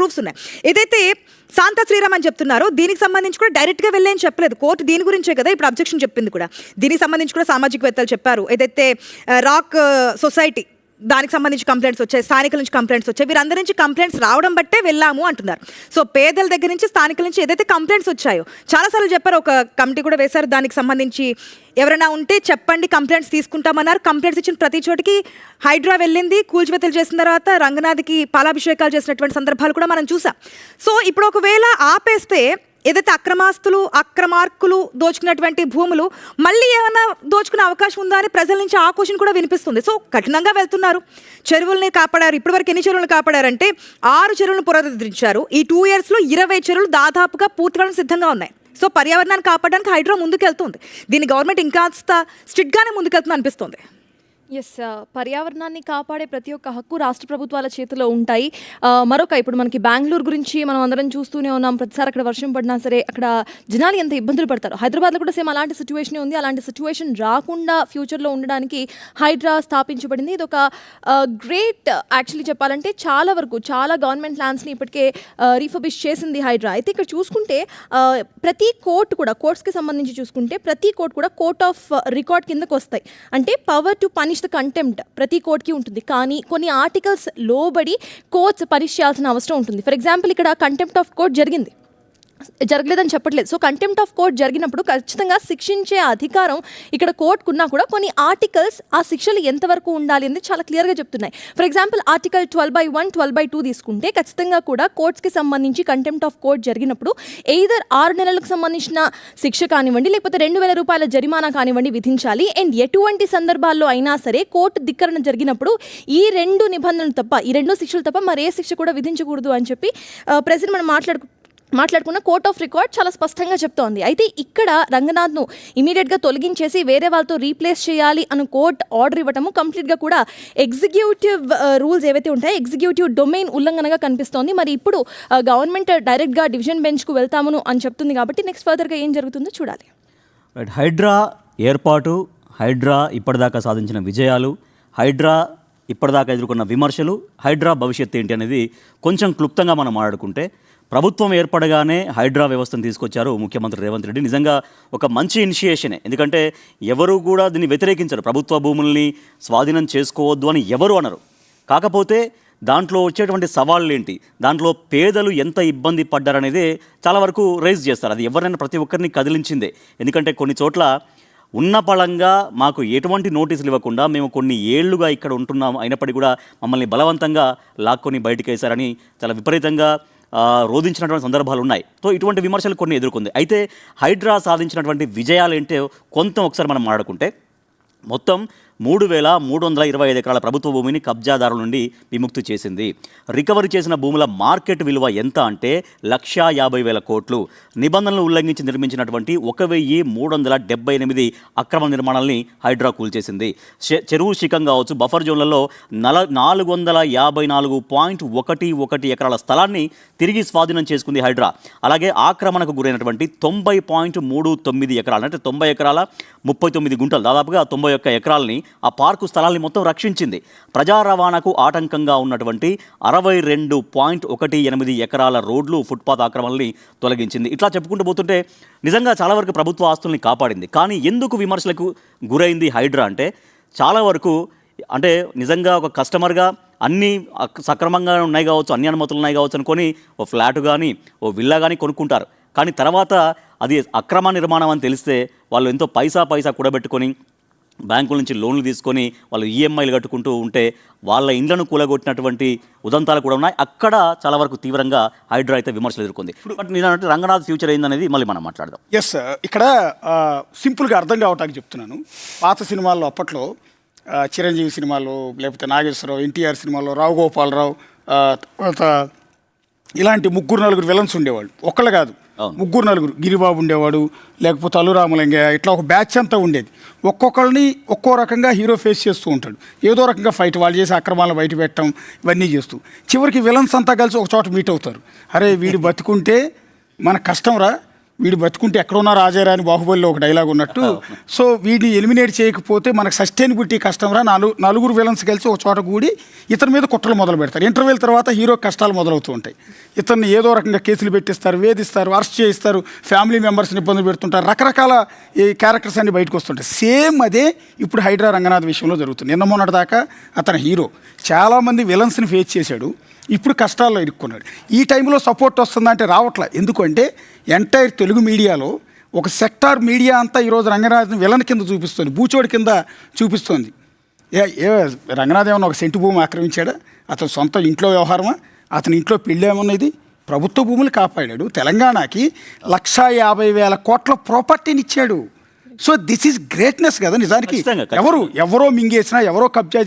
Proofs ఉన్నాయి. ఏదైతే శాంత శ్రీరామ్ అని చెప్తున్నారో దీనికి సంబంధించి కూడా డైరెక్ట్గా వెళ్ళి అని చెప్పలేదు, కోర్టు దీని గురించే కదా ఇప్పుడు అబ్జెక్షన్ చెప్పింది కూడా. దీనికి సంబంధించి కూడా సామాజికవేత్తలు చెప్పారు, ఏదైతే రాక్ సొసైటీ దానికి సంబంధించి కంప్లైంట్స్ వచ్చాయి, స్థానికుల నుంచి కంప్లైంట్స్ వచ్చాయి, వీరందరి నుంచి కంప్లైంట్స్ రావడం బట్టే వెళ్ళాము అంటున్నారు. సో పేదల దగ్గర నుంచి స్థానికుల నుంచి ఏదైతే కంప్లైంట్స్ వచ్చాయో చాలాసార్లు చెప్పారు, ఒక కమిటీ కూడా వేశారు దానికి సంబంధించి, ఎవరైనా ఉంటే చెప్పండి కంప్లైంట్స్ తీసుకుంటామన్నారు. కంప్లైంట్స్ ఇచ్చిన ప్రతి చోటికి హైడ్రా వెళ్ళింది, కూల్చివేతలు చేసిన తర్వాత రంగనాథ్కి పాలాభిషేకాలు చేసినటువంటి సందర్భాలు కూడా మనం చూసాం. సో ఇప్పుడు ఒకవేళ ఆపేస్తే ఏదైతే అక్రమాస్తులు అక్రమార్కులు దోచుకున్నటువంటి భూములు మళ్ళీ ఏమైనా దోచుకునే అవకాశం ఉందా అని ప్రజల నుంచి ఆ క్వశ్చన్ కూడా వినిపిస్తుంది. సో కఠినంగా వెళ్తున్నారు, చెరువుల్ని కాపాడారు. ఇప్పటివరకు ఎన్ని చెరువులను కాపాడారంటే 6 చెరువులను పునరుద్ధరించారు. ఈ 2 yearsలో 20 చెరువులు దాదాపుగా పూర్తిగా సిద్ధంగా ఉన్నాయి. సో పర్యావరణాన్ని కాపాడడానికి హైడ్రా ముందుకెళ్తుంది. దీన్ని గవర్నమెంట్ ఇంకాస్త స్ట్రిక్ట్గానే ముందుకెళ్తుంది అనిపిస్తుంది. ఎస్, పర్యావరణాన్ని కాపాడే ప్రతి ఒక్క హక్కు రాష్ట్ర ప్రభుత్వాల చేతిలో ఉంటాయి. ఇప్పుడు మనకి బెంగళూరు గురించి మనం అందరం చూస్తూనే ఉన్నాం. ప్రతిసారి అక్కడ వర్షం పడినా సరే అక్కడ జనాలు ఎంత ఇబ్బందులు పడతారు. హైదరాబాద్లో కూడా సేమ్ అలాంటి సిచ్యువేషన్ ఉంది. అలాంటి సిచ్యువేషన్ రాకుండా ఫ్యూచర్లో ఉండడానికి హైడ్రా స్థాపించబడింది. ఇది ఒక గ్రేట్, యాక్చువల్లీ చెప్పాలంటే చాలా గవర్నమెంట్ ల్యాండ్స్ని ఇప్పటికే రీఫర్బిష్ చేసింది హైడ్రా. అయితే ఇక్కడ చూసుకుంటే ప్రతి కోర్ట్స్కి సంబంధించి చూసుకుంటే ప్రతి కోర్ట్ కూడా కోర్ట్ ఆఫ్ రికార్డ్ కిందకు వస్తాయి. అంటే power to punish the contempt ప్రతి కోర్టుకి ఉంటుంది. కానీ కొన్ని ఆర్టికల్స్ లోబడి కోర్ట్స్ పనిష్ చేయాల్సిన అవసరం ఉంటుంది. ఫర్ ఎగ్జాంపుల్ ఇక్కడ కంటెంప్ట్ ఆఫ్ కోర్ట్ జరగలేదని చెప్పట్లేదు. సో కంటెంప్ట్ ఆఫ్ కోర్ట్ జరిగినప్పుడు ఖచ్చితంగా శిక్షించే అధికారం ఇక్కడ కోర్టుకున్నా కూడా కొన్ని ఆర్టికల్స్ ఆ శిక్షలు ఎంతవరకు ఉండాలి అనేది చాలా క్లియర్గా చెప్తున్నాయి. ఫర్ ఎగ్జాంపుల్ ఆర్టికల్ 12/1, 12/2 తీసుకుంటే ఖచ్చితంగా కూడా కోర్ట్స్కి సంబంధించి కంటెంప్ట్ ఆఫ్ కోర్ట్ జరిగినప్పుడు ఎయిదర్ 6 నెలలకు సంబంధించిన శిక్ష కానివ్వండి, లేకపోతే 2,000 రూపాయల జరిమానా కానివ్వండి విధించాలి. అండ్ ఎటువంటి సందర్భాల్లో అయినా సరే కోర్టు ధిక్కరణ జరిగినప్పుడు ఈ 2 నిబంధనలు తప్ప, ఈ 2 శిక్షలు తప్ప మరే శిక్ష కూడా విధించకూడదు అని చెప్పి ప్రెసిడెంట్ మనం మాట్లాడుకున్న కోర్ట్ ఆఫ్ రికార్డ్ చాలా స్పష్టంగా చెప్తోంది. అయితే ఇక్కడ రంగనాథ్ను ఇమీడియట్గా తొలగించేసి వేరే వాళ్ళతో రీప్లేస్ చేయాలి అని కోర్ట్ ఆర్డర్ ఇవ్వటము కంప్లీట్గా కూడా ఎగ్జిక్యూటివ్ రూల్స్ ఏవైతే ఉంటాయో ఎగ్జిక్యూటివ్ డొమైన్ ఉల్లంఘనగా కనిపిస్తోంది. మరి ఇప్పుడు గవర్నమెంట్ డైరెక్ట్గా డివిజన్ బెంచ్కు వెళ్తాము అని చెప్తుంది. కాబట్టి నెక్స్ట్ ఫర్దర్గా ఏం జరుగుతుందో చూడాలి. హైడ్రా ఏర్పాటు, హైడ్రా ఇప్పటిదాకా సాధించిన విజయాలు, హైడ్రా ఇప్పటిదాకా ఎదుర్కొన్న విమర్శలు, హైడ్రా భవిష్యత్తు ఏంటి అనేది కొంచెం క్లుప్తంగా మనం మాట్లాడుకుంటే, ప్రభుత్వం ఏర్పడగానే హైడ్రా వ్యవస్థను తీసుకొచ్చారు ముఖ్యమంత్రి రేవంత్ రెడ్డి. నిజంగా ఒక మంచి ఇనిషియేషనే. ఎందుకంటే ఎవరు కూడా దీన్ని వ్యతిరేకించరు. ప్రభుత్వ భూముల్ని స్వాధీనం చేసుకోవద్దు అని ఎవరు అనరు. కాకపోతే దాంట్లో వచ్చేటువంటి సవాళ్ళు ఏంటి, దాంట్లో పేదలు ఎంత ఇబ్బంది పడ్డారనేదే చాలా వరకు రైజ్ చేస్తారు. అది ఎవరైనా ప్రతి ఒక్కరిని కదిలించిందే. ఎందుకంటే కొన్ని చోట్ల ఉన్న పళంగా మాకు ఎటువంటి నోటీసులు ఇవ్వకుండా మేము కొన్ని ఏళ్లుగా ఇక్కడ ఉంటున్నాం, అయినప్పటికీ కూడా మమ్మల్ని బలవంతంగా లాక్కొని బయటికి వేశారని చాలా విపరీతంగా రోధించినటువంటి సందర్భాలు ఉన్నాయి. సో ఇటువంటి విమర్శలు కొన్ని ఎదుర్కొంది. అయితే హైడ్రా సాధించినటువంటి విజయాలు ఏంటో కొంత ఒకసారి మనం మాట్లాడుకుంటే, మొత్తం 3,325 ఎకరాల ప్రభుత్వ భూమిని కబ్జాదారుల నుండి విముక్తి చేసింది. రికవరీ చేసిన భూముల మార్కెట్ విలువ ఎంత అంటే 1,50,000 కోట్లు. నిబంధనలు ఉల్లంఘించి నిర్మించినటువంటి 1,378 అక్రమ నిర్మాణాలని హైడ్రా కూల్చేసింది. చెరువు శిఖం కావచ్చు, బఫర్ జోన్లలో 454.11 ఎకరాల స్థలాన్ని తిరిగి స్వాధీనం చేసుకుంది హైడ్రా. అలాగే ఆక్రమణకు గురైనటువంటి 90.39 ఎకరాలు, అంటే 90 ఎకరాల 39 గుంటలు, దాదాపుగా 91 ఎకరాలని, ఆ పార్కు స్థలాల్ని మొత్తం రక్షించింది. ప్రజా రవాణాకు ఆటంకంగా ఉన్నటువంటి 62.18 ఎకరాల రోడ్లు, ఫుట్పాత్ ఆక్రమణల్ని తొలగించింది. ఇట్లా చెప్పుకుంటూ పోతుంటే నిజంగా చాలా వరకు ప్రభుత్వ ఆస్తుల్ని కాపాడింది. కానీ ఎందుకు విమర్శలకు గురైంది హైడ్రా అంటే, చాలా వరకు అంటే నిజంగా ఒక కస్టమర్గా అన్నీ సక్రమంగా ఉన్నాయి కావచ్చు, అన్ని అనుమతులు ఉన్నాయి కావచ్చు అనుకొని ఓ ఫ్లాట్ కానీ ఓ విల్లా కానీ కొనుక్కుంటారు. కానీ తర్వాత అది అక్రమ నిర్మాణం అని తెలిస్తే వాళ్ళు ఎంతో పైసా కూడబెట్టుకొని బ్యాంకుల నుంచి లోన్లు తీసుకొని వాళ్ళు ఈఎంఐలు కట్టుకుంటూ ఉంటే వాళ్ళ ఇండ్లను కూలగొట్టినటువంటి ఉదంతాలు కూడా ఉన్నాయి. అక్కడ చాలా వరకు తీవ్రంగా హైడ్రా అయితే విమర్శలు ఎదుర్కొంది. బట్ నేను అంటే రంగనాథ్ ఫ్యూచర్ ఏందనేది మళ్ళీ మనం మాట్లాడదాం. ఎస్, ఇక్కడ సింపుల్గా అర్థం కావటానికి చెప్తున్నాను. పాత సినిమాల్లో అప్పట్లో చిరంజీవి సినిమాలో, లేకపోతే నాగేశ్వరరావు, ఎన్టీఆర్ సినిమాలో, రావు గోపాలరావు, తర్వాత ఇలాంటి 3-4 విలన్స్ ఉండేవాళ్ళు. ఒక్కళ్ళు కాదు, 3-4. గిరిబాబు ఉండేవాడు, లేకపోతే అల్లురామలింగయ్య, ఇట్లా ఒక బ్యాచ్ అంతా ఉండేది. ఒక్కొక్కరిని ఒక్కో రకంగా హీరో ఫేస్ చేస్తూ ఉంటాడు. ఏదో రకంగా ఫైట్, వాళ్ళు చేసే అక్రమాలను బయట పెట్టడం, ఇవన్నీ చేస్తూ చివరికి విలన్స్ అంతా కలిసి ఒక చోట మీట్ అవుతారు. అరే వీడు బతుకుంటే మన కష్టం రా, వీడు బతుకుంటే ఎక్కడున్నా రాజారా అని బాహుబలిలో ఒక డైలాగ్ ఉన్నట్టు. సో వీడిని ఎలిమినేట్ చేయకపోతే మనకు సస్టైనబిలిటీ కష్టం రా. నలుగురు విలన్స్ కలిసి ఒక చోట కూడి ఇతని మీద కుట్రలు మొదలు పెడతారు. ఇంటర్వెల్ తర్వాత హీరో కష్టాలు మొదలవుతూ ఉంటాయి. ఇతన్ని ఏదో రకంగా కేసులు పెట్టిస్తారు, వేధిస్తారు, అరెస్ట్ చేయిస్తారు, ఫ్యామిలీ మెంబర్స్ని ఇబ్బందులు పెడుతుంటారు, రకరకాల ఈ క్యారెక్టర్స్ అన్ని బయటకు వస్తుంటాయి. సేమ్ అదే ఇప్పుడు హైడ్రా రంగనాథ్ విషయంలో జరుగుతుంది. నిన్న మొన్నటి దాకా అతని హీరో చాలామంది విలన్స్ని ఫేస్ చేశాడు, ఇప్పుడు కష్టాల్లో ఇరుక్కున్నాడు. ఈ టైంలో సపోర్ట్ వస్తుందంటే రావట్లే. ఎందుకంటే ఎంటైర్ తెలుగు మీడియాలో ఒక సెక్టార్ మీడియా అంతా ఈరోజు రంగనాథ్ని విలన్ కింద చూపిస్తుంది, బూచోడి కింద చూపిస్తుంది. రంగనాథ్ ఏమన్నా ఒక సెంటు భూమి ఆక్రమించాడా? అతను సొంత ఇంట్లో వ్యవహారమా? అతని ఇంట్లో పెళ్ళి ఏమన్నా? ఇది ప్రభుత్వ భూములు కాపాడాడు. తెలంగాణకి 1,50,000 కోట్ల ప్రాపర్టీని ఇచ్చాడు. సో దిస్ ఈజ్ గ్రేట్నెస్ కదా నిజానికి. ఖచ్చితంగా. ఎవరో మింగేసినా, ఎవరో కబ్జా